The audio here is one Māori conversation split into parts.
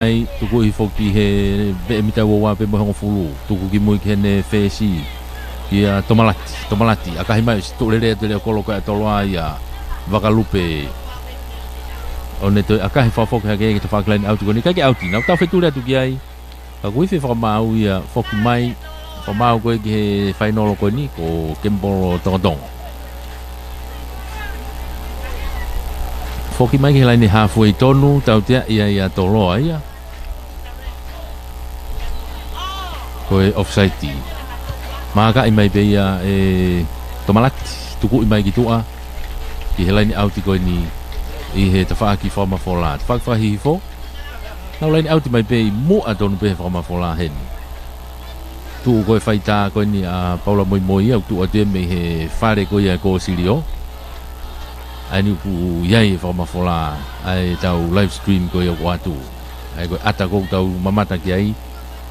ai tuku I foki he be mita wa pe mo fulu tuku ki mo ki ne fesi ia tomalati akahi mai stu le te le kolo ka toloa ia vakalupe one to akahi fa foki ha ke to fa klein auto ni ka ke auti na ta fe tu le tu ki ai ka ku fi fa mau ia foki mai fa mau ko ki final ko ni ko kembo tondong foki mai ki laini halfway tonu tau tia ia toloa ia koe offside ti maka imai be ia tomalati tuku imai ki tua ki helai ni auti koe ni I he tafa ki forma fola fa hi fo na lain auti mai be mo atonu be forma fola hen tu koe faita koe ni a Paula moi au tu ate me he fare koe ia ko silio ani ku yai forma fola ai tau live stream koe ia watu ai koe ata ko tau mamata ki ai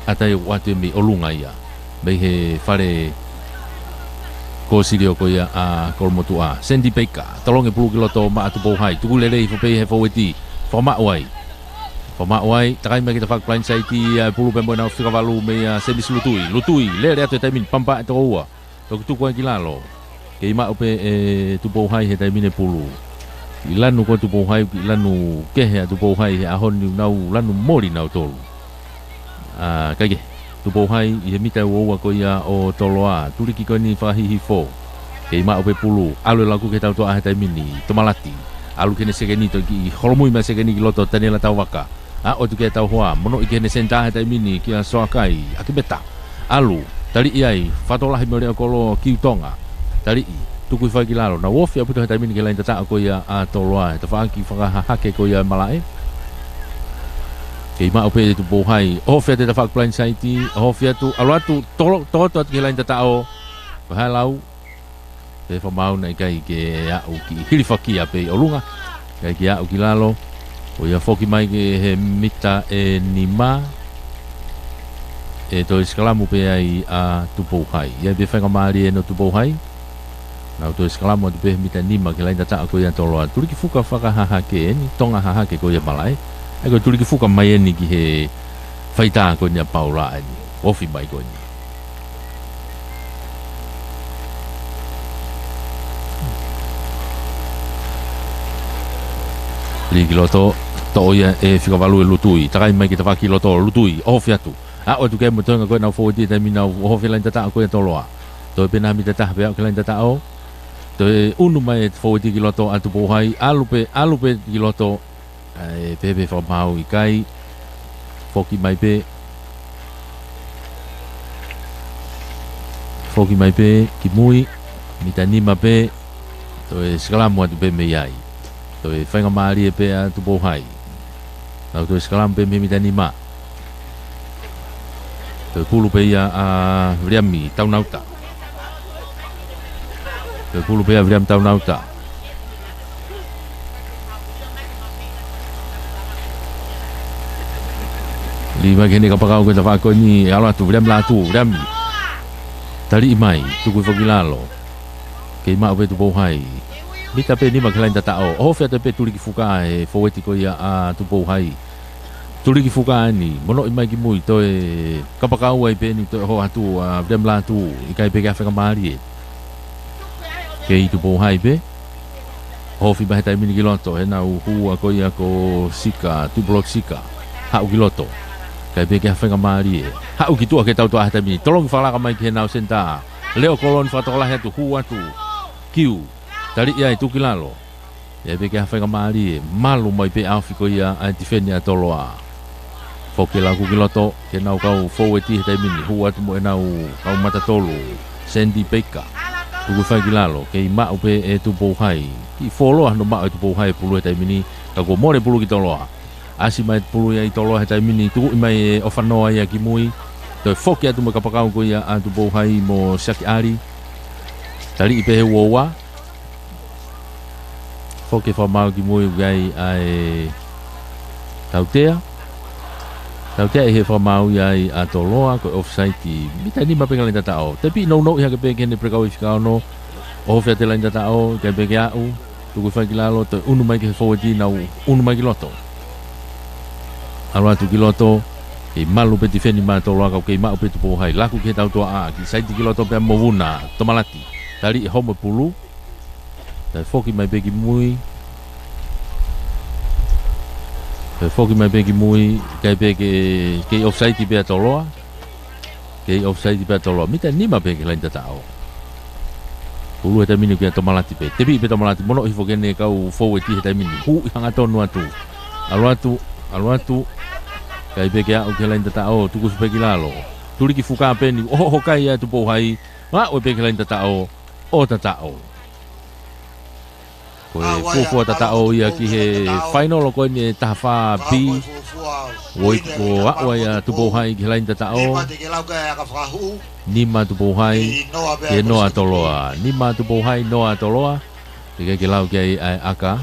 ata yo wate mi olunga ia me he fare ko sirio ko ia a kolmotua sendi peka tolonge pulu kiloto ma atu pohai tu lele fo pe he fo weti forma wai takai me kita fak plan sai ti pulu pembo na fika valu me sendi lutui lele atu tamin pampa to wa to tu ko kilalo ke ma ope tu pohai he tamin pulu ilanu ko tu pohai ilanu ke he tu pohai he ahon ni nau lanu mori nau tolu kage tu pohai I mita wo ko ia o toloa tuli ki ko ni fahi hifo ke ma ope pulu alu lagu ke tau to a mini tomalati alu kene segeni to ki holmui ma segeni ki loto tanela tau waka o tu ke tau hoa mono I kene senta ha mini ki so kai akibeta alu tali iai fatola hi mole ko lo ki tonga tali tu ku fa ki lalo na wo fi apu ha mini ke lain tata ko ia a toloa to fa ki fa ha ke ko ia malae ke ma ope tu pohai o fe te fak plan sai ti o fe tu alatu to ki lain tatao halau pe fa mau na kai ke ya o ki hilifaki ape olunga kai ke ya o ki lalo o ya foki mai ke he mita nima to iskalamu pe ai a tu pohai ya be fa ngamari no tu pohai na to iskalamu pe mita nima ke lain tatao ko ya tolo tu ki fuka faka ha ke ni tonga ha ke ko ya malai Ego tuli ki fuka mai ni ki he faita ko nya Paula ni ofi mai ko ni li kiloto to ya fika valu lutui takai mai ki ta kiloto lutui ofi atu o tu ke mo tonga ko na fo di ta mi na ofi lan ta ko ya toloa to pe na mi ta be ko lan ta o to unu mai fo di kiloto atu pohai alupe kiloto pepe fa mau ikai foki mai pe ki mui mitani mape to skala mo tu pe me yai to fa ngamari pe tu pohai na to skala pe me mitani ma to pulu pe ya vriami tau nauta to pulu pe ya vriam tau nauta lima kene kapakau ko tafa ko ni ala tu vrem tali mai tu ko fogilalo ke ma ope tu pohai mita pe ni makalain tatao o fe pe tuli ki fuka e foweti ko ia tu pohai tuli ki fuka ni mono imai ki mui to kapakau ai pe ni to ho atu vrem latu ikai pe ka fa kamari ke tu pohai pe ho fi ba ta mini kiloto e na hu ko ia ko sika tu blok sika ha kiloto kai be ke fenga mari ha u kitu ke tau to ahta mi tolong fala ka mai ke nau senta leo kolon fatola he tu huwa tu kiu tali ia itu kilalo ya be ke fenga mari malu mai pe afiko ia antifenia toloa fokela ku kiloto ke nau kau foweti he mi huwa tu mo nau kau mata tolu sendi peka tu fa kilalo ke ma upe tu pohai ki folo no ma tu pohai pulu he mi ka go more pulu ki toloa asi mai pulu ya itolo hata mini tu mai ofanoa ya kimui to foki atu mo kapakau ko ya atu bohai mo saki ari tali ipe wowa foki fa mau kimui gai ai tautea he fa mau ya atoloa ko offside ki mita ni mapengal ta tao tapi no ya ke peken prekau fiskano o fe te lain ta tao ke pe ya u tu ko fa kilalo to unu mai ke fo di na unu mai kiloto alo atu kiloto e malu pe tifeni ma tolo ka ke ma pe tu hai laku ke tau toa a ki sai kiloto pe movuna tomalati tali homo pulu tai foki mai begi mui foki mai begi mui kai begi ke offside be tolo ke offside be tolo mita ni ma begi lain tatao pulu eta mini ke tomalati pe tebi pe tomalati mono i fogene kau forward ti eta mini hu hanga tonu atu alo atu kai begi a o ke lain tatao tuku begi lalo tuli ki fuka pe ni kai ya tu po hai ma o begi lain tatao o tatao ko fu tatao ia ki he final ko ni tafa bi woi ko wa ya tu po hai ki lain tatao Nima tu pohai ke noa toloa. Nima tu pohai noa toloa. Ke lau ke aka.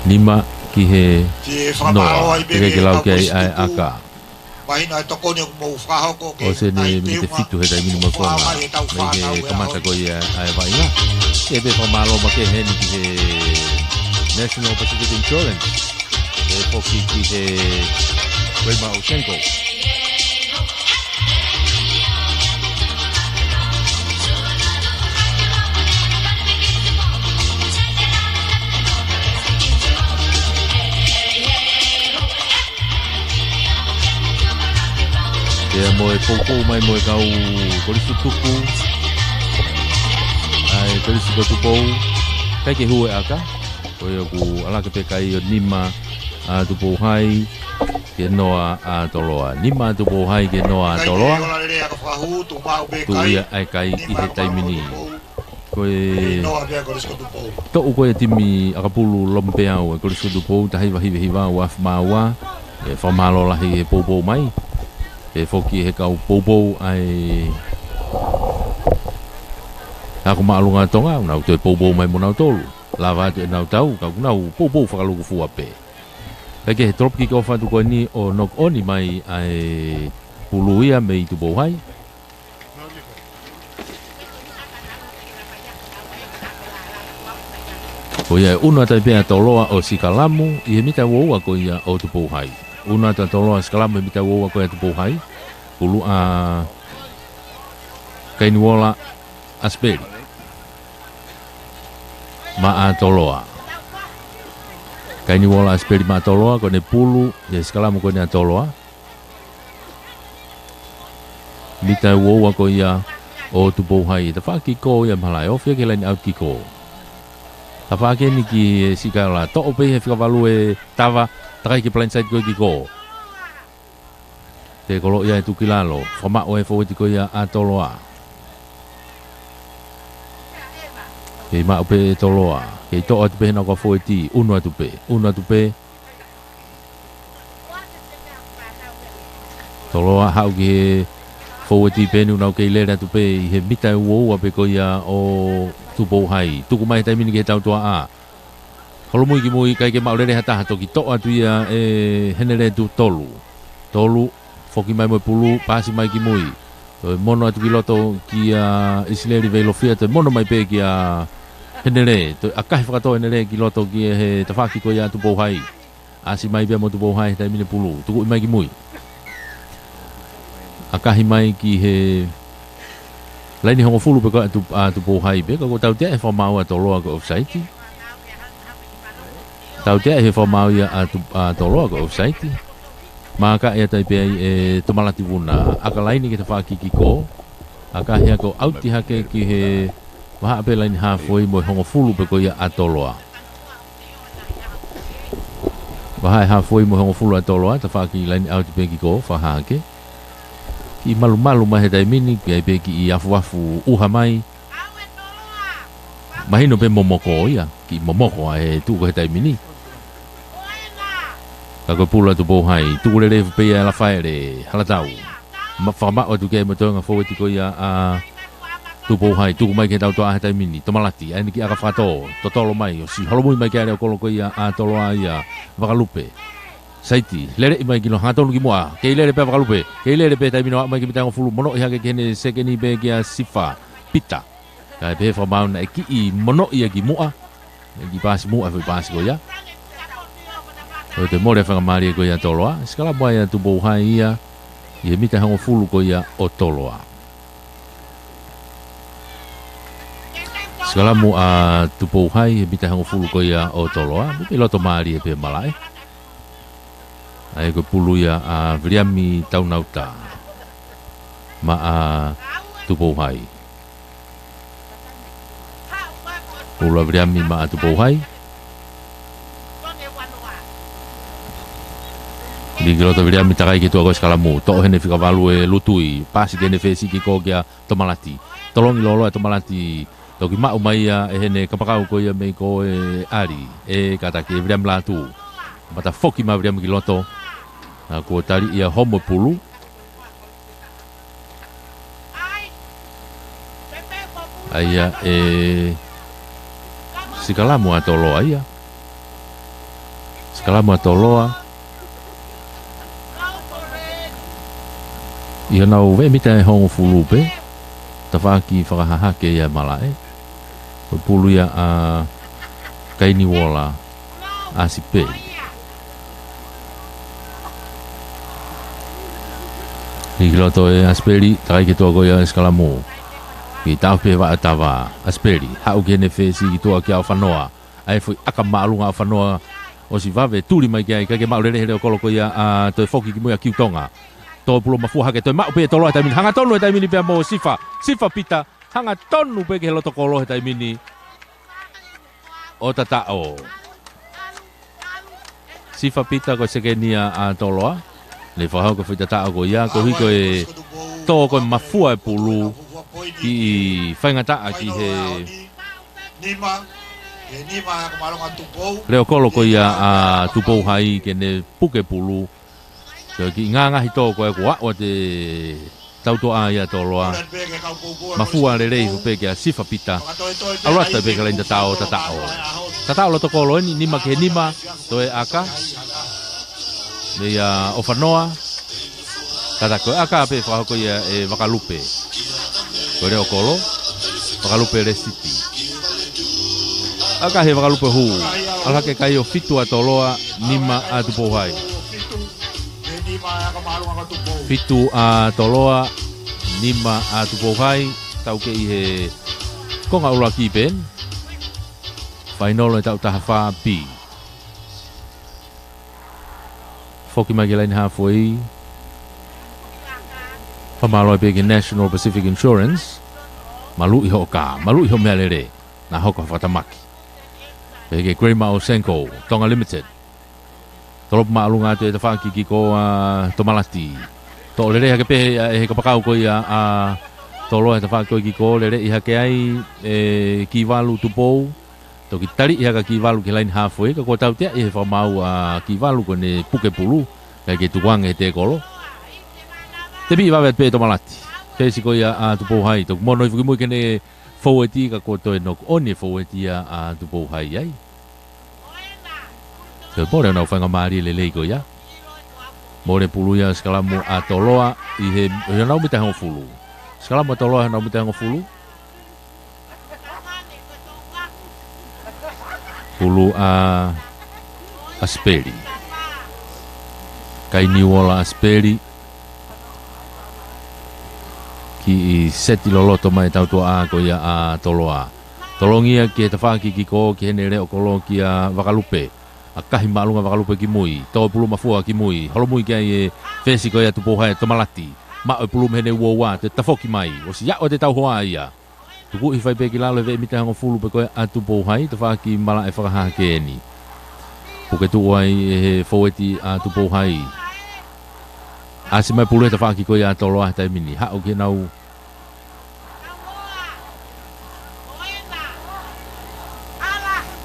Nima ki he noa. Ke lau ke aka. O se ne me te fitu he dai minu makonga. Me ke kamata ko ia ai vai na. Ke be fa malo ma ke he ni ki he National Pacific Insurance. E foki ki he Wema Oshenko. Ke moe popo mai moe kau korisu tuku. Ai korisu tuku. Kai ke hue aka. Koe ku ala ke pekai o nima a tupo hai ke noa a toloa. Nima tupo hai ke noa a toloa. Tu ia ai kai i he taimini. Koe to'u koe timi akapulu lompea o e korisu tupo tahi wahi hiwa waf maua. E whamalo lahi he popo mai. E foki he kau popo ai aku maalunga tonga nau te popo mai mo nau tolu. Lava tu nau tau ka nau popo whakaluku fuape. Kake he tropiki ko whatu koe ni o nok oni mai ai puluia me i tu bohai. Ko ia una tai pea toloa o sikalamu i he mita woua ko ia o tu bohai. Una tai toloa sikalamu i mita woua ko ia tu bohai. Pulu a kainiwola asperi. Ma toloa. Kaini wala asperi ma toloa ko ne pulu ya skalamu ko ne toloa. Mita wo ko ya o tu bohai ta fa ki ko ya malai of ya ke lain out ki ko. Ta fa ke ni ki sikala to ope he fika value tava ta ki plan side ko ki ko. Te kolo ya tu kilalo fama o e fo ti ko ya a toloa. Ke ma upe toloa, ke to atu pe na ko foiti, unu atu pe. Toloa hau ke foiti pe nu na ke le atu pe he mita wo ape ko ia o tupo hai. Tuku mai tai mini ke tau toa a. Holo mui ki mui kai ke ma le hata hato ki to atu ia e henere tu tolu. Tolu foki mai mo pulu pasi mai ki mui. Mono atu ki loto ki isleri velo fiat mono mai pe ki henere to akahi whakato henere ki loto ki he tawhaki ko ia tu bohai asi mai bia mo tu bohai tai mine pulu tuku mai ki mui akahi mai ki he laini hongo fulu pe ko tu bohai pe ko tau te e whamau a toloa ko offside tau te e whamau ia a toloa ko offside maka ia tai pe e tomalati wuna aka laini ki tawhaki ki ko akahi ako auti hake ki he Maha ape lain halfway mo hongo fulu pe ko ia atoloa. Maha halfway mo hongo fulu atoloa ta faki lain out pe ki ko fa hake. Ki malu ma he dai mini pe ki i afu uha mai. Mahino pe momoko ia ki momoko e tu ko he dai mini. Ka ko pula tu bohai tu le pe la faire hala tau. Ma fa ma o tu ke mo tonga fo ti ko ia a tupo hai tuku mai ke tau toa hetai mini tomalati ai ki aka fato totolo mai o si holomui mai ke ale o kolo ko ia a tolo ia wakalupe saiti lere mai kino hatonu ki moa ke lere pe vakalupe ke lere pe tai mino mai ki bitango fulu mono ia ke kene sekeni be kia sifa pita ka be fa mauna ki I mono ia ki moa ki pas moa fa pas go ya o te more fa mari go ya toloa skala boa ya tu bo hai ia ia mita hango fulu go ya o toloa skala mo a tu bo hai mita hango fulu go ya o toloa mi loto mari pe malai ai ko pulu ia a vriami taunauta ma a tupo hai pulu vriami ma a tupo hai di grota vriami takai ki tu agos kalamu to hene fika valu e lutui pas gene fesi ki ko kia tomalati tolongi lolo e tomalati to ki ma umaia e hene kapakau ko ia me ko e ari e kata ki vriam latu mata foki ma vriami ki loto na ko tari ia homo pulu aya sikalamu atoloa ia sikalamu atoloa ia nau ve mita homo pulu pe tafaki whakahaha ke ia malae ko pulu ia a kaini wola asipe Higloto e asperi tai ke to goia eskalamo. Ki tau pe va tava asperi. Ha o gene fesi ki to ki au fanoa. Ai foi aka malunga fanoa o si vave tuli mai kai ke maulele hele kolo ko ia a to foki ki mo ya kiutonga. To pulo mafu ha ke to ma pe to lo ta min hanga tonu ta min pe mo sifa pita hanga tonu pe ke loto kolo ta min o tata o. Sifa pita ko sekenia a toloa. Le whahau ko whitata ko ia, ko hiko e tō ko mafua e pulu ki whaingata ki he leo kolo ko ia a tupou hai ke ne puke pulu ki nganga hito ko e kua o te tautoa ia toloa mafua le rei hupe ke a sifa pita alwata pe ka leinda tatao lo to kolo ni nima ke nima to e aka Ia ofanoa kata ko aka pe fa ko ia e vakalupe ko re okolo vakalupe recipe aka he vakalupe hu ala ke kai o fitu atoloa nima atupo hai fitu atoloa nima atupo hai tau ke he ko nga ula ki ben final tau tahafa bi Foki Magalain halfway. Pamalo big National Pacific Insurance. Malu iho ka, malu iho melere. Na hoko fatamaki. Bege Grima Osenko, Tonga Limited. Tolop maalunga te tafaki ki ko tomalati. To lere hake pe he kapakau ko ia tolo he tafaki ko ki ko lere i hake ai ki walu tupou. To ki tari ia ka ki walu ki lain halfway ka ko tau tia e fa mau ki walu ko ne puke pulu ka ke tuang e te kolo te bi va pe to malati pe si ko ia tupo hai to mono i fuki ke ne forward ka ko to no oni forward a tupo hai ai te pore no fanga mari le le ko ia more pulu ia skala mo atoloa i he no mita ho fulu skala mo toloa no mita ho fulu Pulu asperi Kaini wola asperi Ki seti loloto mai tau tua ko ia toloa Tolongia ki te whaki ki ko ki hene reo kolo ki wakalupe Akahi maalunga wakalupe ki mui Tau pulu mafua ki mui Holo mui kia e fesi ko ia tupo hai tomalati Ma o pulu mehene uowa te tafoki mai O si ya o te tau hoa ia Tuku i whai peki lalo e vei mita hango fulu pe koe atu pou hai, te whaki mala e whakaha ke eni. Puke tu ai he foweti atu pou hai. Asi mai pulu e te whaki koe atoloa tai mini. Hao ke nau.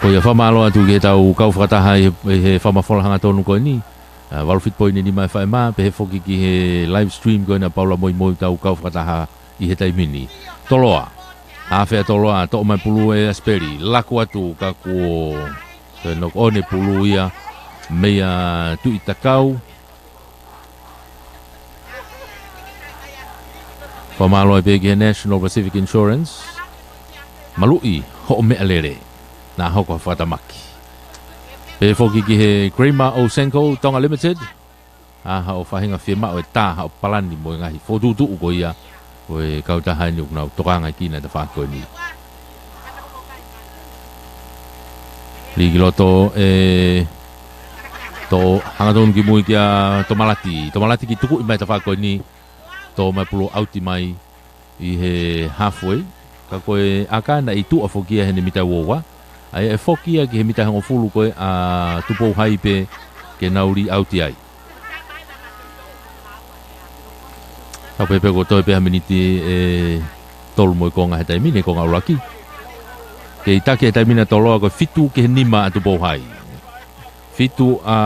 Koe whamalo atu ke tau kau whakataha he whamafola hanga tonu koe ni. Walfit poi ni mai whae maa, pe he whoki ki he live stream koe na paula moi moi tau kau whakataha i he tai mini. Toloa. Hawhea toloa, tō mai pulu e asperi, laku atu ka kuo, te nok one pulu ia, mea tu i takau whamalo e pege National Pacific Insurance malui ho mea lere na hoko whatamaki pe foki ki he Grima o Senko Tonga Limited ha o whahinga whima o e tā ha o palani mo ngahi whotutu uko ia o e kautaha ni uknau tokanga kina te whako ni ligi loto to hangatonu ki mui kia tomalati ki tuku i mai te whako ni to mai pulo auti mai i he halfway ka koe aka na i tu a fokia he ne mita wowa ai e fokia ki he mita hango fulu koe a tupo hai pe ke nauri auti ai ka pepe ko toi pe haminiti tolu moi konga he taimine konga uraki ke itaki he taimine toloa koe fitu ke he nima a tupo hai fitu a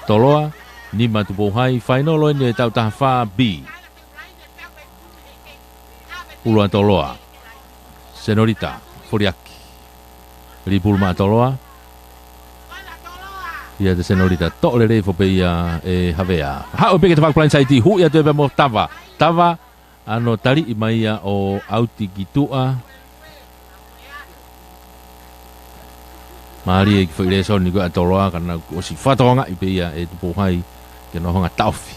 toloa nima tupo hai whainolo ene e tau taha wha B Uluan toloa Senorita Furiaki Ripulma toloa ia te senorita to'ole rei fo pe ia e havea hao peke te whakapulain saiti hu ia te mo tava ano tari i mai ia o auti kitua Mari e ki whaireso ni koe a toloa kana o si whatonga i pe ia e tupo hai ke nohonga tauwhi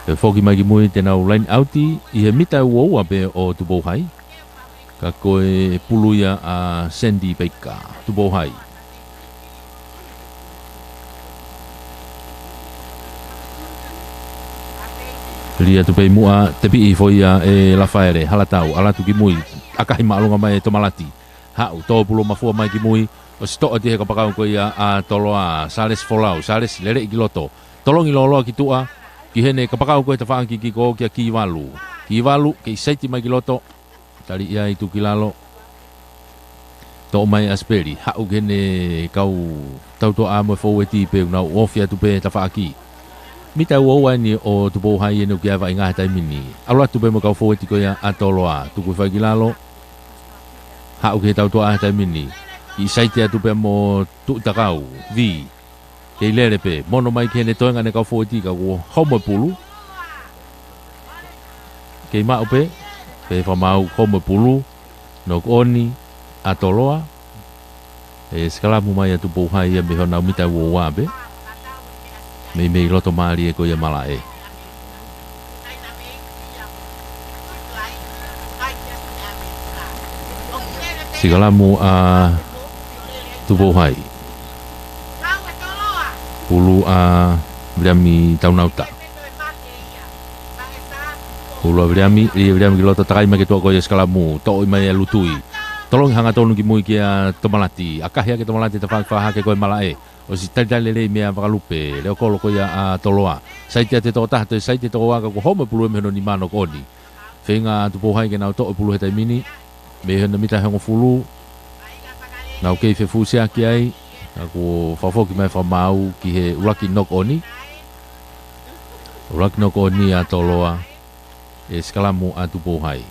e whoki mai ki mui tēnā ulain auti i he mita uoua pe o tupo hai ka koe puluia a Sandy Baker tupo hai lia tupe mua te pi i foia e lafaere halatau alatu ki mui akahi maalunga mai e tomalati hau tō pulo mafua mai ki mui o si toa tihe ka pakau koe ia a toloa Sales Folau Sales lere i ki loto tolongi loloa ki tua ki hene ka pakau koe te whaanki ki ko kia ki walu ke i saiti mai ki loto tari ia i tu ki lalo tō mai asperi hau kene kau tauto a mo fau e ti pe unau ofia tu pe ta whaaki mita uoua ni o tupo hai enu ki awa i ngahe taimini alua tu pe mo kau fau e ti ko ia a toloa tu kui whai ki lalo hau ke tauto a taimini i saiti a tu pe mo tu takau vi ke i lere pe mono mai kene toenga ne kau fau e ti ka ko homo pulu ke i mau pe whamau homo pulu no oni a toloa e skalamu mai a tupo hai ia me honau mita uoua pe me loto maari e ko ia mala e sigalamu a tupo hai pulu a vriami taunauta pulu a vriami ki loto takai mai ke tua ko ia skalamu to i mai e lutui tolong hanga tonu ki mui ki a tomalati akahia ke tomalati ta whaha ke ko e mala e o si tari le mea wakalupe leo kolo ko ia a toloa saiti a te tō tahto saiti tō waka ko home pulu e mehono ni mano koni whenga tupo hai ke nau tō e pulu he taimini me hena mita hengo fulu nau kei fe fusia ki ai ako whafoki mai whamau ki he uraki nok oni a toloa e skalamu a tupo hai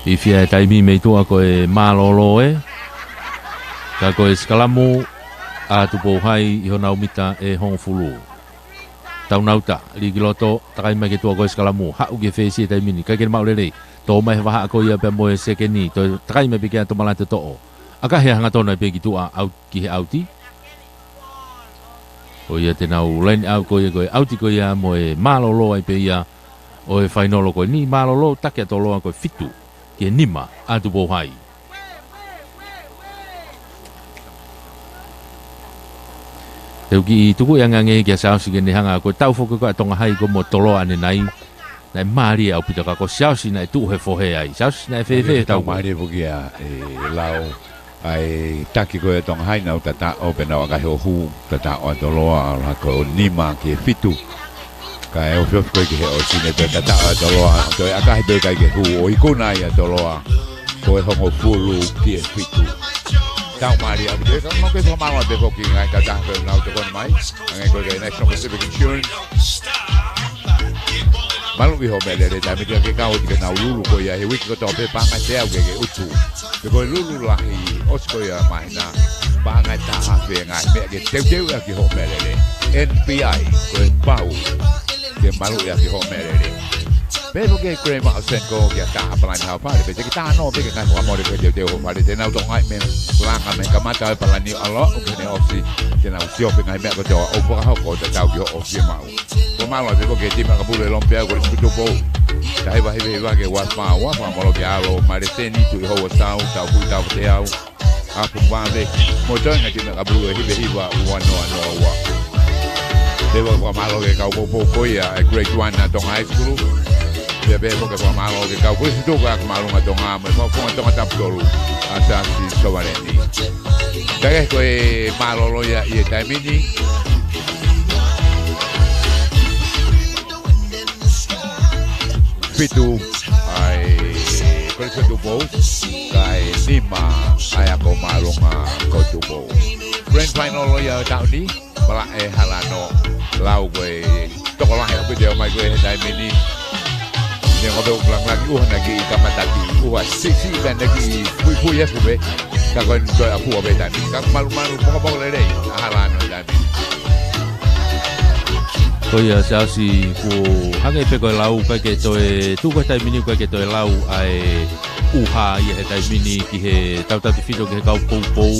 I fia e taimi mei tua ko e malolo e ka ko e skalamu a tupo hai i hona umita e hong fulu taunauta li giloto takai mai ke tua ko e skalamu hau ke fesi e taimi ni ka kene maulere tō mai waha ko ia pe mo e sekeni to takai mai peke a tomalate to'o aka he hanga tona pe ki tua au ki he auti o ia te nau line au ko ia ko e auti ko ia mo e malolo ai pe ia o e whainolo ko ni malolo take a toloa ko e fitu ke nima a tupo hai. Teu ki tuku yang ngange kia sausi ke hanga ko tau foku ko tonga hai ko mo tolo ane nai nai mari au pita ko sausi nai tu he fohe ai sausi nai fe tau mari foki a lao ai taki ko tonga hai na tata open na ga ho tata o tolo a ko nima ke fitu ka e o fio ko ke o sine pe tata o tolo a to aka he be ka ke hu o ikona ia tolo a ko e homo fulu ki fitu tau mari a be no ke so malo be foki ngai tata pe na to kon mai ngai ko ke National Pacific Insurance malu iho mele le tami ke kau ke na lulu ko ya he wiki ko to pe panga te au ke utu ke ko lulu lahi osko ya mai na panga ta ha fe ngai me ke te ya ki ho mele le NPI ko pau ke malu ya ki ho mele le pero ke crema asenko ke ta plan ha pa pe ke ta no pe ke kan mo ke te ho pa te na to ngai me langa me kamata pa ni alo ke ne osi ke na usio pe ngai me ko to o po ha ko te tau ki o ki mau ko malo pe ko ke ti ma ka pule lompea ko tu po dai va ke wa mo lo ke alo ma de teni tu ho tau fu tau te au a pu va ve mo to nga ti ma ka pule wa wa de wa malo ke ka po ya grade 1 na to high school bebe porque kwa malo ke ka ko tu ka malo nga tonga mo ko tonga tap dolu asa si sovareni dai ko e malo lo ya e taimini pitu ai ko se tu bo kai lima ai ko malo nga ko tu bo grand final lo ya tau ni bala e halano lau ko to ko la ko de mai ko e taimini yang ada ulang lagi lagi kamataki sisi dan lagi pui ya sube kakon doa aku apa tadi kak malu-malu pokok lele halano tadi ko ya si ku hangai pe ko lau ka ke toe tu ko tai mini ko ke toe lau ai uha ye tai mini ki he tau fito ke kau pou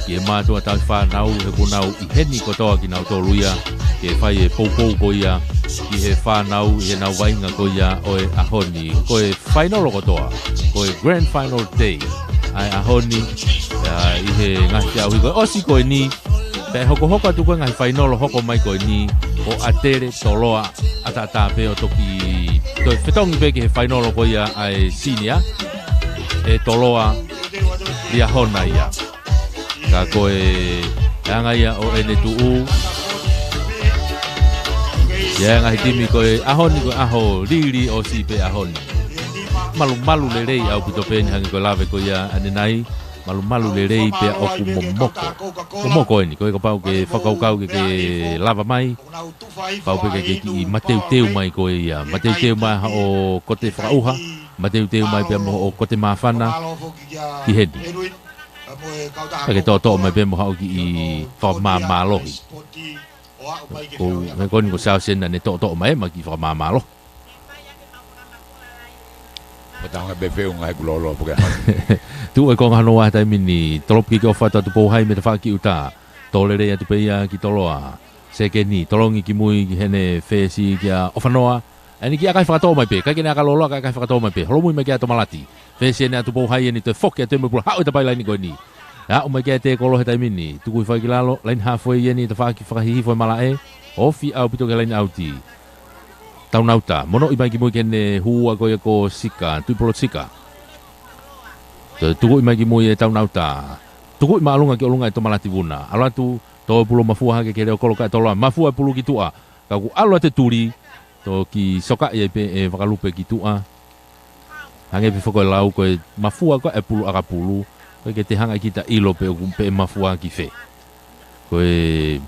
ye ma to ta fa nau he ku nau I heni ko to ki nau to luia ke fai e pou ko ia ki he whanau i he nau wainga ko ia o e ahoni ko e final ko toa ko e grand final day ai ahoni i he ngati au ko osi ko ni pe hoko atu ko ngai final hoko mai ko ni o atere toloa atata pe o toki to fetongi pe ki he final ko ia ai senior e toloa li ahona ia ka ko e anga ia o ene tuu ya ngai timi ko ahoni ko aho lili o si pe ahoni malu lelei au pito pe hangi ko lave ko ya anenai malu lelei pe o ku momoko ni ko pau ke fakau ke lava mai pau pe ke ki mateu mai ko ya mateu mai o kote frauha mateu mai pe mo o kote mafana ki hedi ke to mai pe mo ki fa mamalohi ko ni ko sao sen na to mai ma ki fa mamalo patang be fe ngai glolo porque tu e ko ngano wa tai mini trop ki ko fa tu po hai me fa ki uta tole re tu pe ya ki toloa se ke ni tolongi ki mui ki hene fe si ki a ofanoa ani ki akai fa to mai pe ka ki na ka lolo ka fa to mai pe holo mui me ki to malati fe si na tu po hai ni te fok ya te me ha o ta pai lai ni ko ni ya o mai ke te ko lo tai mini tu ku fa ki lalo lain halfway ye ni te fa ki fa hi fo malae o fi au pito ke lain auti tau nauta mono i mai ki mo kene hua ko sika tu pro sika tu i mai ki mo e tau nauta tu i malunga ki olunga to malati buna ala tu to pulo mafua ke o koloka to la mafua pulu ki tua ka ku alo te turi to ki soka ye pe e vakalupe ki tua hange pe foko lau ko mafua ko e pulu aka pulu ko ke te hanga kita ilo pe pe mafua ki fe ko e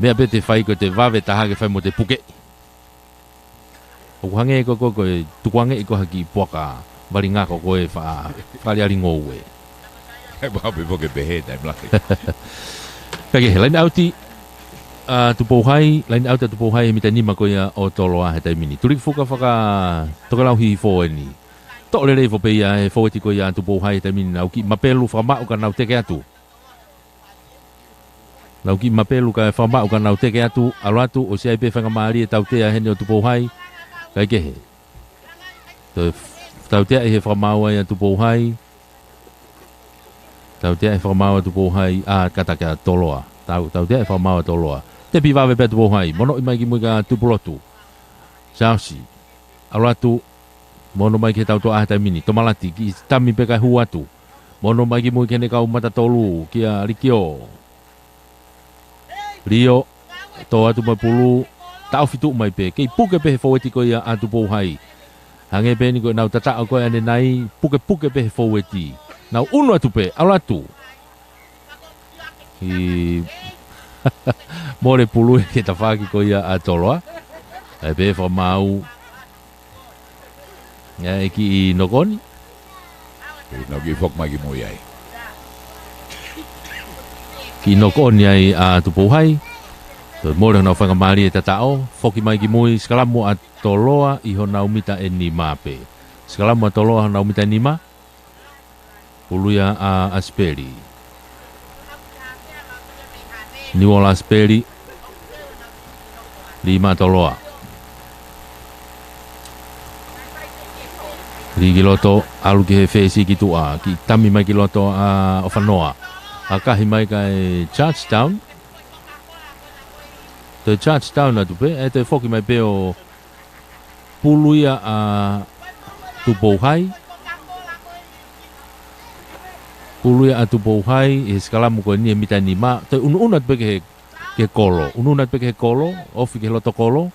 me apete fai ko te vave taha ke fai mo te puke o hange ko tukuange ko haki poka balinga ko e fa ali ngowe e ba be poke behe dai blaki kage lain auti tu pohai lain auti tu pohai mitani ma ko ya o toloa he tai mini turik fuka to lau hi fo ni to le fo pe ya e fo ti ko ya tu pohai tai mini au ki mapelu fa ma o ka nau te ke atu lau ki mapelu ka fa ma o ka nau te ke atu alatu o se ai pe fa mari e tau te a he no tu pohai kai ke he tau te he whamaua ia tu pouhai tau te he whamaua tu pouhai a kataka toloa tau te he whamaua toloa te piwawe pe tu pouhai mono i mai ki muika tu pulotu sausi alatu mono mai ke tau to ahtai mini tomalati ki tami pe kai huatu mono mai ki muika ne kau mata tolu kia rikio rio to atu mai pulu tau fitu mai pe kei puke pe foweti ko ia atu pouhai hange pe ni ko nau tata ko ane nai puke pe foweti nau uno atu pe alatu i more pulu ke ta faki ko ia atoloa e pe fo mau Ya iki nokoni. Nogi fok mai ki mo ai. Ki nokoni ai a tupuhai. To mo na whanga mari e tatao, foki mai ki mui skalamu a toloa I hona umita e ni mape. Skalamu a toloa hona umita ni ma. Puluia a asperi. Ni wala asperi. Lima toloa. Rigi loto alu ke fesi ki tua ki tami mai ki loto a ofanoa. Akahi mai kai Georgetown. Te Georgetown atu pe e te foki mai pe o puluia a Tupouhai. Puluia a Tupouhai e skalamu ko ni mita ni ma te ununat pe ke kolo. Ununat pe ke kolo, ofi ke loto kolo.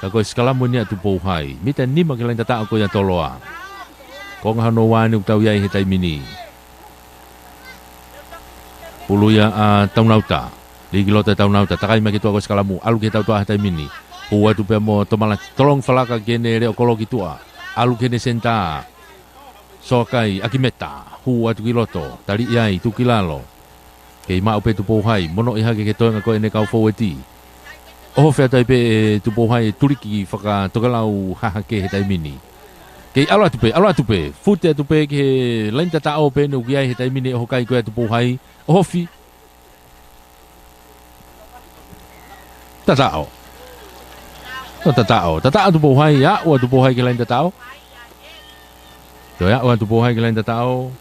Ka ko skalamu ni a Tupouhai. Mita ni ma ke lain tata ko ya toloa. Kong hano wani utau yai he taimini. Puluia a taunauta. Ligi lota taunauta. Takai mai kitua ko skalamu. Alu ke tautua he taimini. Pua tu pe mo tomala tolong falaka kene reo kolo kitua. Alu kene senta. Sokai akimeta. Hua tu kiloto. Tari yai tu kilalo. Kei maa upe Tupouhai. Mono iha ke toenga ko ene kau foweti. Oho fea tai pe Tupouhai turiki whaka tokalau haha ke he taimini. Kei alo atupe, fute atupe ke lain tatao pe no giai he taimini o kai ko Tupouhai, ofi. Tatao. No tatao Tupouhai ya, o Tupouhai ke lain tatao. Ya, o Tupouhai ke lain tatao.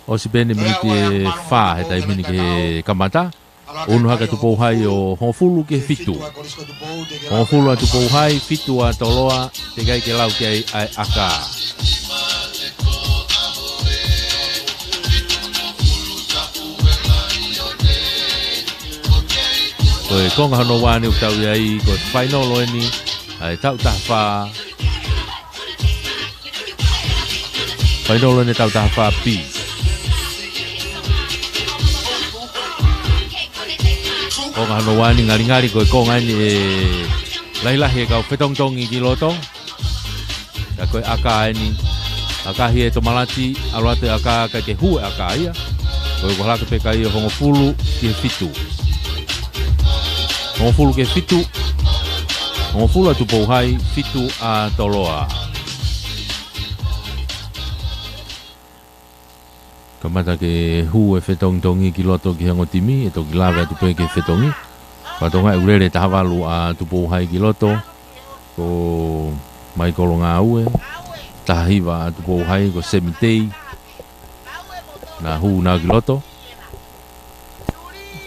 O si bene minute fa he taimini ke kamata. Unu haka Tupouhai o honfulu ke fitu. Honfulu a Tupouhai, fitu a toloa, te gai ke lau ke ai aka. Koe konga hano wani utau iai, koe whainolo eni, ai tau tahwha. Whainolo eni tau tahwha pi. Konga hano wani ngari koe konga eni e lahilahi e kau whetongtongi ki loto. Ka koe aka eni, aka hi e tomalati, aluate aka kai ke hue aka ia. Koe kohalaka pe kai o hongo fulu ki he fitu. Hongo fulu ke fitu. Hongo fulu a Tupouhai, fitu a toloa. Kamata ke hue whetongtongi ki loto ki hango timi, e toki lawe atu pe ke whetongi. Patonga e urere tahawalu a Tupouhai ki loto. Ko mai kolo ngā ue. Tahiwa a Tupouhai ko semitei. Na hu na ki loto.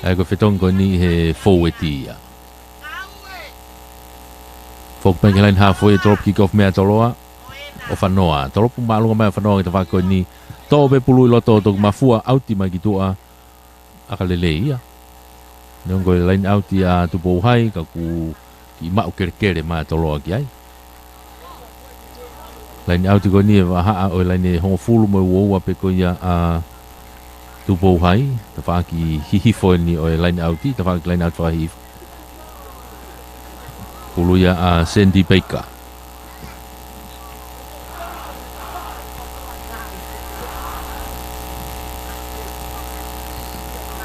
Ai ko whetongo ni he foweti ia. Fok pai ke lain halfway drop kick off mea toloa. O whanoa. Tolopu maalunga mai o whanoa ki ta whako ni. Tō pe pului loto o toku mafua auti mai ki tua. Aka lele ia. Nong koe lain auti a Tupouhai. Ka ku ki mau kere mai toloa ki ai. Lain auti ko ni e wahaa o lain e hongo fulu mo uoua pe ko ia a Tupouhai. Ta whaki hihifo ni o lain auti. Ta whaki lain auti whahihifo. Puluia a Sandy Baker.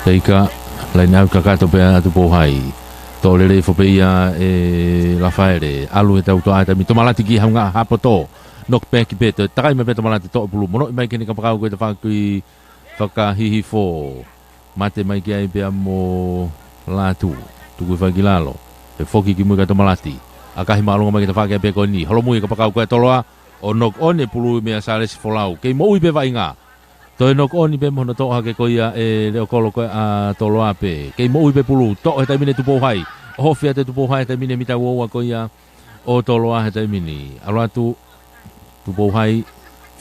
Baker, lain au kakato pe a Tupouhai. Tō lere fo pe ia e Rafaele. Alu e tau toa e tami. Tomalati ki haunga hapoto. Nok pe ki pe. Takai me pe tomalati tō pulu. Mono i mai kene kapakau koe te whakui whakahihifo. Mate mai ki ai pe a mo lātu. Tuku whakilalo. Pe foki ki mui ka tomalati. Akahi maalunga mai ki te whake pe koe ni. Holo mui ka pakau koe toloa. O nok one pulu mea sāresi folau. Kei mo ui pe wainga. Toi nok oni pe mono toha ke koia e leo kolo koe a toloa pe. Kei mo ui pe pulu. Toa he taimine Tupouhai. Hofia te Tupouhai he taimine mita uoua koia o toloa he taimine. Aluatu Tupouhai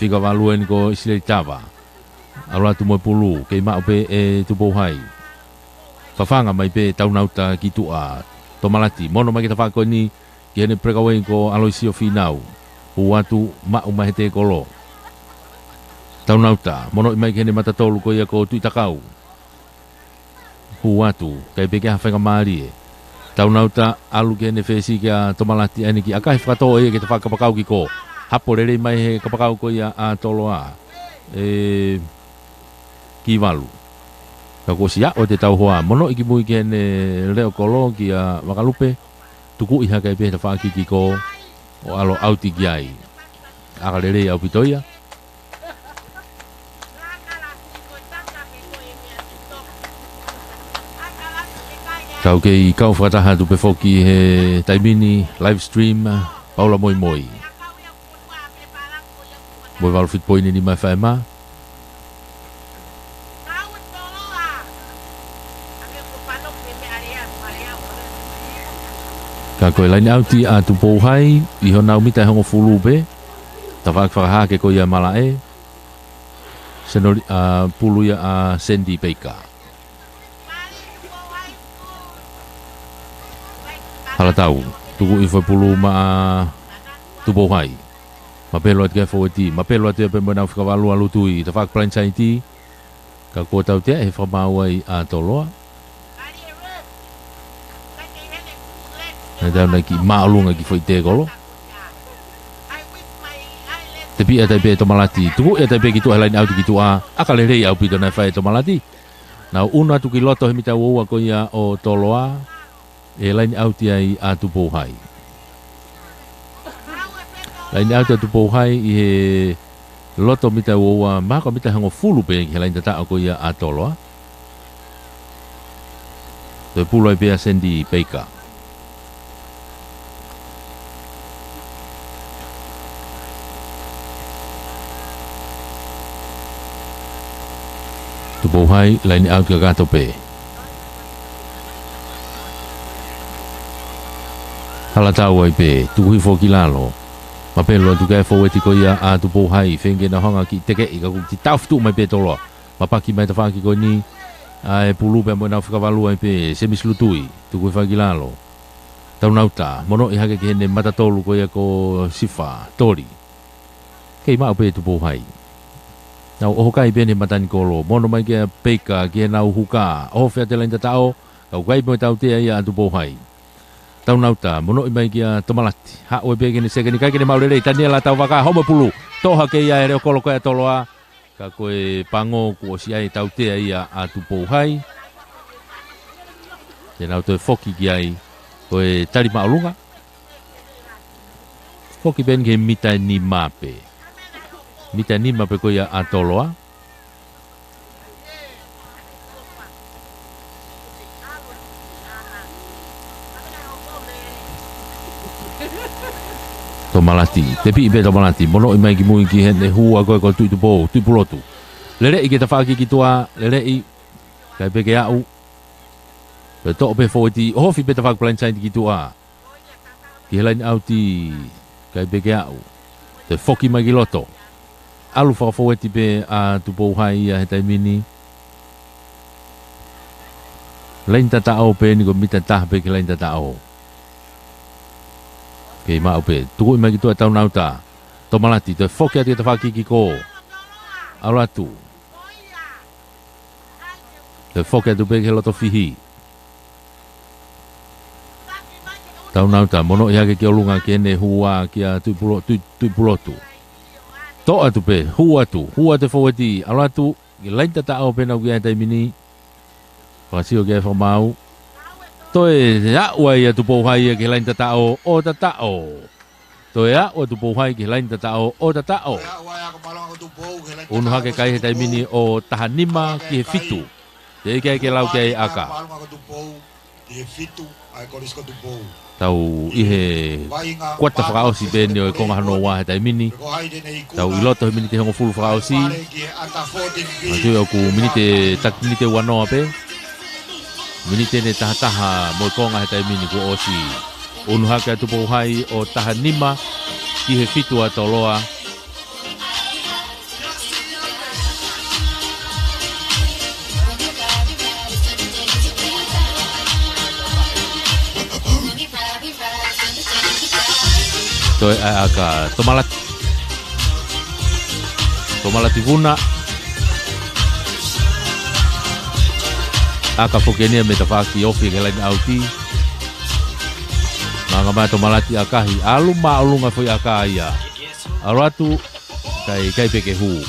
whika waluen ko Isilei Tawa. Aluatu mo pulu. Kei mao pe e Tupouhai. Whawhanga mai pe taunauta ki tua. Tomalati. Mono mai ki ta whako ni ki hene prekawai ko Aloisio Finau. Huatu mau mai te kolo. Taunauta. Mono i mai ki hene matatolu ko ia ko tuitakau. Huatu. Kai peke hawhenga maari e. Taunauta alu ki hene whesi ki a Tomalati ane ki akahi whakatoa e ki te whakapakau ki ko. hapo lele mai he kapakau ko ia a toloa ki walu ka ko sia o te tau hoa mono iki mui ke ne leo kolo ki a wakalupe tuku iha kai pe ta whaki ki ko o alo auti ki ai aka lele au pitoia kau kei kau whataha tu pe foki he taimini live stream paula moi moi moi walu fit poini ni mai whaema ka koe laini auti a tu pouhai i honau mita hongo fulu pe ta whakaha ke ko ia malae senori a pulu ia a Sandy Baker hala tau tuku i pulu ma tu pouhai ma pelo at ke foti ma pelo at pe mona fika walu alu tui ta whak plan saiti ka ko tau te e whamawai a toloa na na ki maalunga ki foi te golo te pia te pe to malati tu e te pe ki tu helai au ki tu a akale rei au pito na fai to malati na una tu ki loto he mita wo ko ia o toloa e lain au ti ai a tu pohai lain au tu pohai i he loto mita wo ma ko mita hango fulu pe ki lain tata ko ia a toloa te pulo e pe Sandy Baker tu pohai lain out ka gato pe hala tau ai pe tu hui fo kilalo ma pe lo tu ka fo weti ko ia a tu pohai fenge na hanga ki teke i ka ku ti tau tu mai pe tolo ma pa ki mai ta fa ki ko ni ai pulu pe mo na fika valu ai pe semis lutui tu hui fa kilalo tau nauta mono i hake ki hene mata tolu ko ia ko sifa tori kei ma pe tu pohai Nau oho kai bene matani kolo, mono mai kia peika kia nau huka, oho whea te lain tatao, kau kai mo tau te ia atu pohai. Tau nauta, mono i mai kia tomalati, ha oe pia kene sekeni kai kene maurelei, tania la tau waka, homa pulu, toha ke ia ere o kolo koe atoloa, ka koe pango ku o siai tau te ia atu pohai. Te nau toi foki ki ai, koe tari maolunga. Foki ben ke mita ni mape. Mita ni mape ko ia atoloa. Tomalati, tepi ibe tomalati, mono i mai ki mui ki hene hua koe ko tui tupo, tui pulotu. Lere i ke ta whaki ki tua, lere i, kai peke au. Pe to pe fōti, hofi pe ta whaki plan ki tua. Ki helaini au ti, kai peke au. Te foki mai ki loto. Alu whakafōeti pe a tupo hai a he taimini. Lain tatao pe ni ko mita taha pe ki lain tatao. Kei maa pe, tuku ima ki tua tau nauta. Tomalati, te whoki ati ta whaki ki ko. Alu atu. Te whoki atu pe ki loto fihi. Tau nauta, mono i hake ki olunga ki ene hua ki a tui pulotu. To atu pe, hua te fōeti, ala atu, ki lain tatao pe nau ki a taimini, whakasio ki a whamau, to e aua i atu pouhai ki lain tatao o tatao, to e aua tu pouhai ki lain tatao o tatao, unu hake kai he taimini o tahanima ki he fitu, te ike ke lau ki a aka. Tau ihe kuata whakaosi bene o e konga hano wā he taimini. Tau iloto he minite hongo fulu whakaosi. Tui au ku minite tak minite wanoa pe. Minite ne taha mo e konga he taimini ku osi. Unu hake atu pouhai o taha nima ki he fitu a toloa. Toi aka tomalati vuna aka fokenia me tafaki ofi ke lain auti manga ma tomalati akahi aluma alunga foi aka ia Aratu kai peke hu.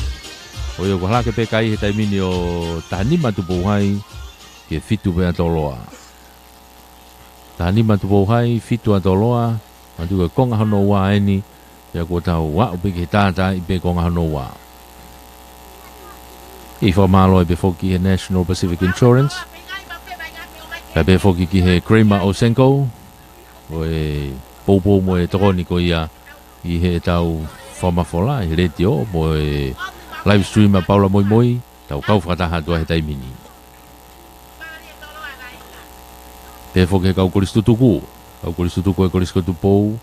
O yo ko hala ke pe kai he taimini o tahanima tu pouhai ke fitu pe atoloa. Tahanima tu pouhai fitu atoloa, matu ke konga hono wa eni, ya ko tau wa upe ke tata i pe konga hono wa. I whamalo e pe foki he National Pacific Insurance, e pe foki ki he Kramer Osenko, o e poupo mo e tokoni ko ia i he tau whamafola, i retio, mo e live stream a Paula Moi Moi, tau kau whakataha tua he taimini. Pe foke kau koristu tuku e koristu tu pou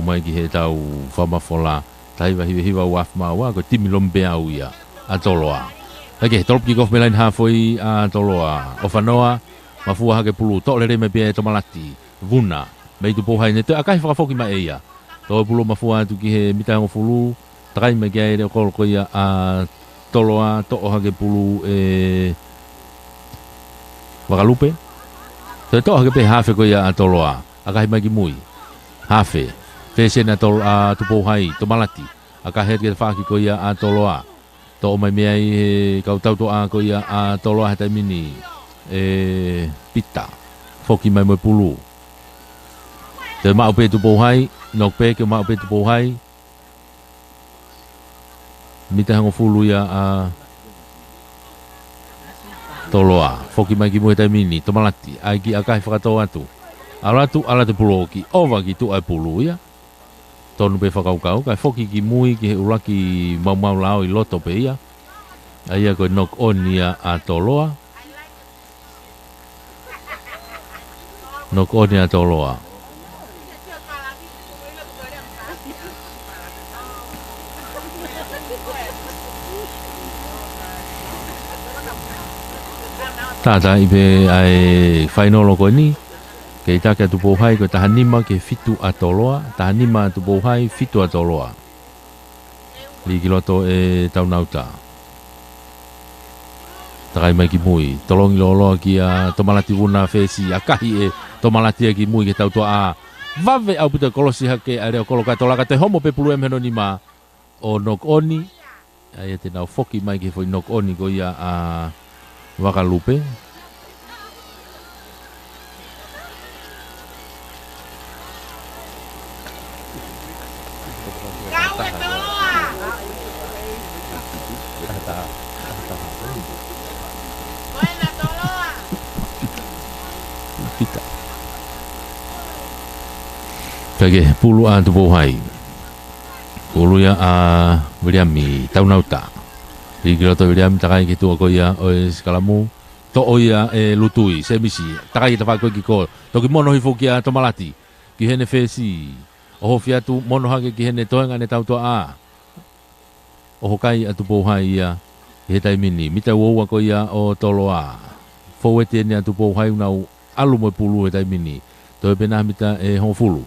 mai ki he tau whamafola, tai hiwa waf maua, ko timi lombe au ia, a toloa. Hake, tolop ki kof melain hafoi a toloa, o whanoa, mafua hake pulu, tolere me pia e tomalati, vuna, mei tu pou hai ne, te akai whakafoki ma eia, to pulu mafua tu ki he mitango fulu, takai me kia ere o koloko ia a toloa, to'o hake pulu e wakalupe. Te to'o hake pe hafe ko ia a toloa, akahi mai ki mui, hafe, whesena a tupou hai, tomalati, akahi heke whaki ko ia a toloa, to'o mai mea i he kau tau to'a ko ia a toloa he taimini, pita, foki mai moi pulu. Te mau pe tupou hai, nok pe ke mau pe tupou hai, mita hango fulu ia a toloa, foki mai ki mui taimini, tomalati, ai ki akai whakatau atu. Ala te pulu ki, ova ki tu ai pulu ia. Tonu pe whakaukau, kai foki ki mui ki he uraki mau lao i loto pe ia. Ai a koe nok on ia a toloa. Nok on ia a toloa. Tata ipe ai whainolo koe ni, ke itake atu pouhai koe tahanima ke fitu atoloa, tahanima atu pouhai fitu atoloa. Liki loto e taunauta. Takai mai ki mui, tolongi loloa ki a tomalati wuna fesi, akahi e tomalati ki mui ke tautua a vave au pita kolosi hake a reo koloka tolaka te homo pe pulu emheno ni ma o nok oni, ai te nau foki mai ke foi nok oni ko ia a wakalupe. Pita. Kage pulu a tupo hai. Pulu ya a Williami taunauta. Ikiro to William takai ki tua ko ia o skalamu to o ia e lutui semisi takai ta ko ki ko to ki mono hifoki a tomalati ki hene fesi o fiatu mono hage ki hene toenga ne tau to a o hokai atu po hai ia he taimini mita wo ko ia o toloa fowete ne atu po hai unau alu mo pulu he taimini to e pena mita e hofulu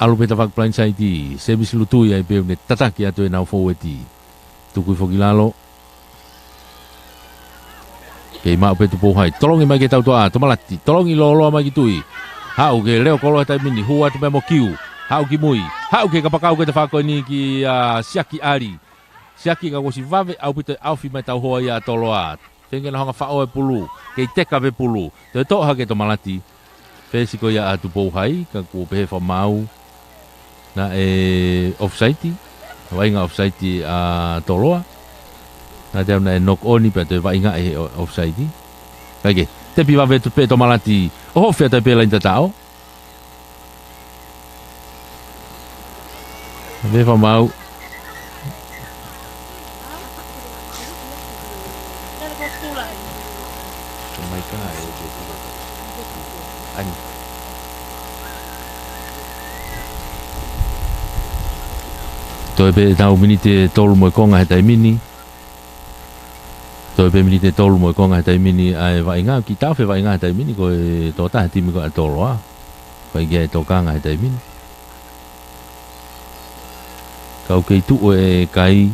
alu peta fak plan saiti semisi lutui ai pe ne tataki atu e nau foweti tuku fogilalo ke mau pe tupo hai tolongi mai ke tau toa tomalati tolongi lolo mai ki tui hau ke leo kolo ta mini hua tu mo kiu hau ki mui hau ke kapakau ke te fako ni ki siaki ari siaki ka ko si vave au pite au fi mai tau hoa ia toloa tengen hanga fa o pulu ke teka ve pulu te to ha ke tomalati fesi ko ia tupo hai ka ko pe fa mau na offside wainga offside a toloa na te na nok oni pe te wainga e offside kage te piva ve tu pe tomalati o fe te pe la intatao ve fa mau Toi pe tau minite tolu mo konga he taimini. Toi pe minite tolu mo konga he taimini ai vainga ki tau fe vainga he taimini ko to ta timi ko atoloa. Pai ge to kanga he taimini. Kau ke tu e kai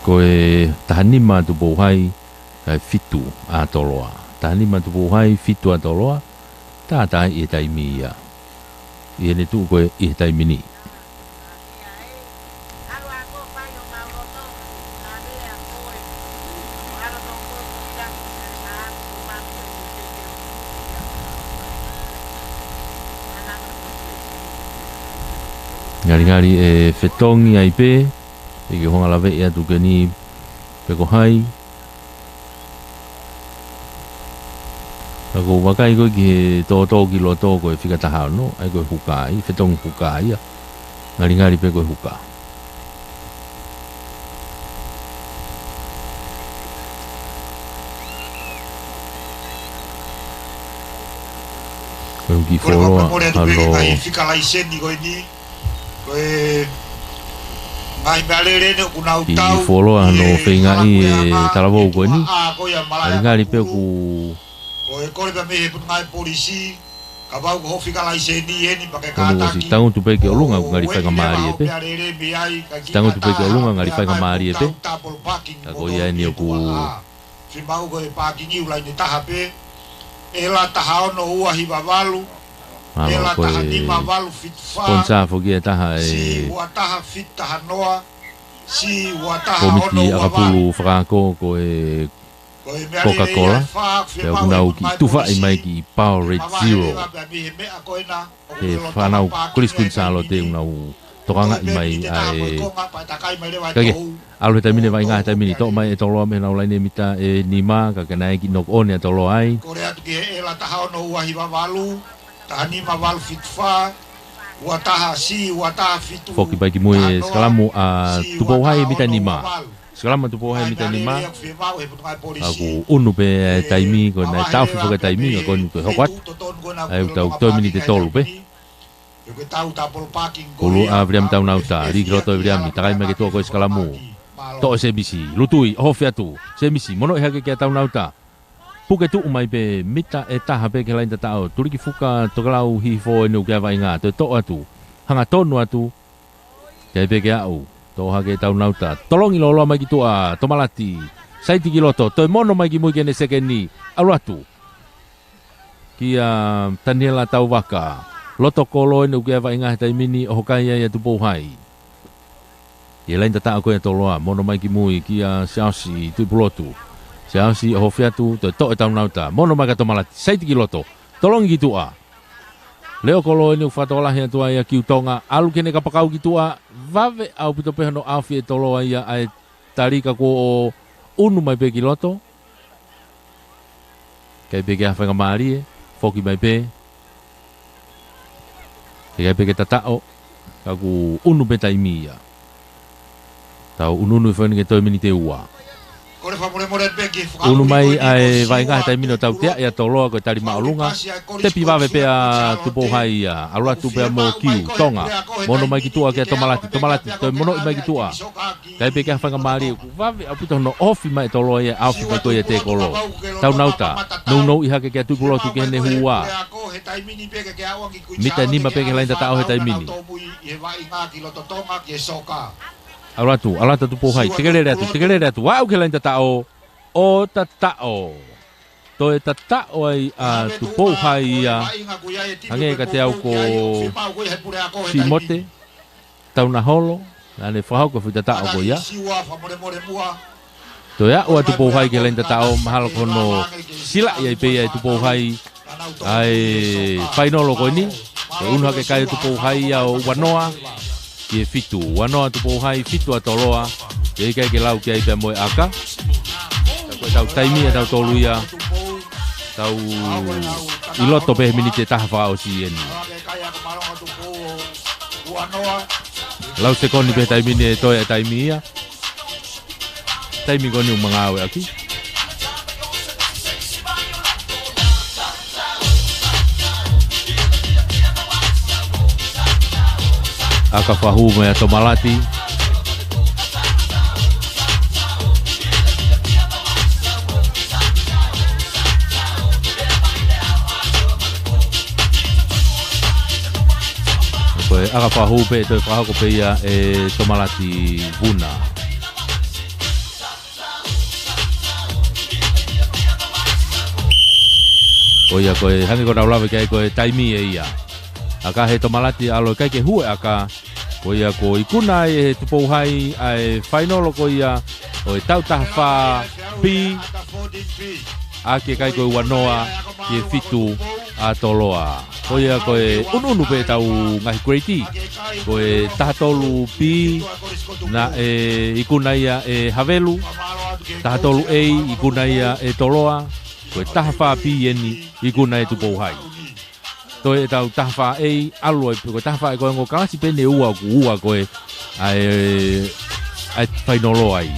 ko tahanima tu bohai kai fitu atoloa. Tahanima tu bohai fitu atoloa. Ta ta e taimia. I ne tu koe I tai mini. Ngari e fetongi ai pe e ke honga lawe ia tu ke ni pe ko hai ako wakai ko ki to ki lo to ko e fika taha no ai ko hukai fetong hukai ia ngari pe ko huka ko ki foro halo fika lai sendi ko ni mai balere no kuna utau I folo ano whenga I tarawau koe ni ngari pe ku ko e kore pa me ngai polisi ka bau ko fika lai sendi eni pake kata kono si tangu tu pe ke olunga ngari whenga maari e pe tangu tu pe ke olunga ngari whenga maari e pe ako ia ni ku si bau ko e parking I ulai ni taha pe ela taha ono ua hiwa walu ela taha nima walu fit fa ponsa fogi e taha si ua taha fit taha noa si ua taha komiti akapulu whakako ko e Coca-Cola pe unau ki tufa I mai ki Powerade Zero e whanau Chris Gonzalo te unau tokanga I mai ai kage alu ta mine vai nga ta mini to mai e tolo me na ulaine mita e nima ka kana ki nok on e tolo ai kore atu ki ela taha ono ua hiwa walu taha nima walu fit fa ua taha si ua taha fitu foki bai ki mui skalamu a tupo hai mita nima skalamu tupo hai mita nima aku unu pe taimi ko na tau fi foka taimi ko ni ko hokat ai tau to mini te tolu pe kulu a vriam tau nauta ri groto vriam takai me ke to ko skalamu to se bisi lutui hofia tu se bisi mono e hake ke tau nauta puke tu umai pe mita e taha pe ke lain tatao turi ki fuka tokalau hi fo enu ke vai nga to atu hanga tonu atu ke pe ke au to hake tau nauta tolongi lolo mai ki tua tomalati saiti ki loto to mono mai ki mui ke ne sekeni alu atu kia Daniela tau waka loto kolo enu ke vai nga tai mini o hokai ya tu pohai ye lain tatao ko e toloa mono mai ki mui kia siasi tu pulotu Sia si ho fiatu to tau nauta mono maga to malati saiti kiloto tolong gitu a leo kolo ini fatola hia tua ya kiutonga alu kene kapakau gitu a vave au pito pehano afi tolo ia ai tarika ko unu mai pe kiloto kai pe ga fanga mari foki mai pe kai pe tatao kaku unu beta imia tau unu fani ke to minite ua unu mai ai vai ngah tai mino tau tia ya tolo ko tari maulunga te piva ve pe a tu pohai ya alua tu pe mo kiu tonga mono mai ki tua ke tomalati to mono mai ki tua kai pe ka fanga mari va aputo no ofi mai tolo ya ofi mai ko ya te kolo tau nauta no iha ke tu kolo tu ke ne hua mita ni ma pe ke lain tau he tai mini alatu tu pohai tegelere atu wau ke lain tatao o tatao to e tatao ai a tu pohai ia hange ka te au ko simote tau na holo ane fahau ko fita tatao ko ia to ya o tu pohai ke lain tatao mahal kono sila ia pe ia tu pohai ai painolo ko ni unha ke kai tu pohai ia o wanoa Ki fitu, wano tu pohai fitu atoloa, e kai ke lau ki ai pe moe aka. Tau taimi tau toluia, tau iloto pe minite taha o si eni. Lau sekoni pe taimi ne toia taimi ia. Taimi koni umangawe aki. Aka fahu me tomalati Koe aka fahu pe to fahu ko pe ia e tomalati buna Oia koe hangi ko naulawe kai koe taimi e ia aka he to malati alo kai ke hu aka ko ia ko ikuna e tupo hai ai final ko ia o tau tafa bi ake kai ko wanoa ke fitu a toloa ko ia ko e unu pe tau ngai greati ko e tatolu bi na e ikuna ia e havelu tatolu e ikuna ia e toloa ko tafa bi eni ikuna e tupo hai to e tau tafa e aloi ko tafa ko ngo kasi pene ua ko ai ai finalo ai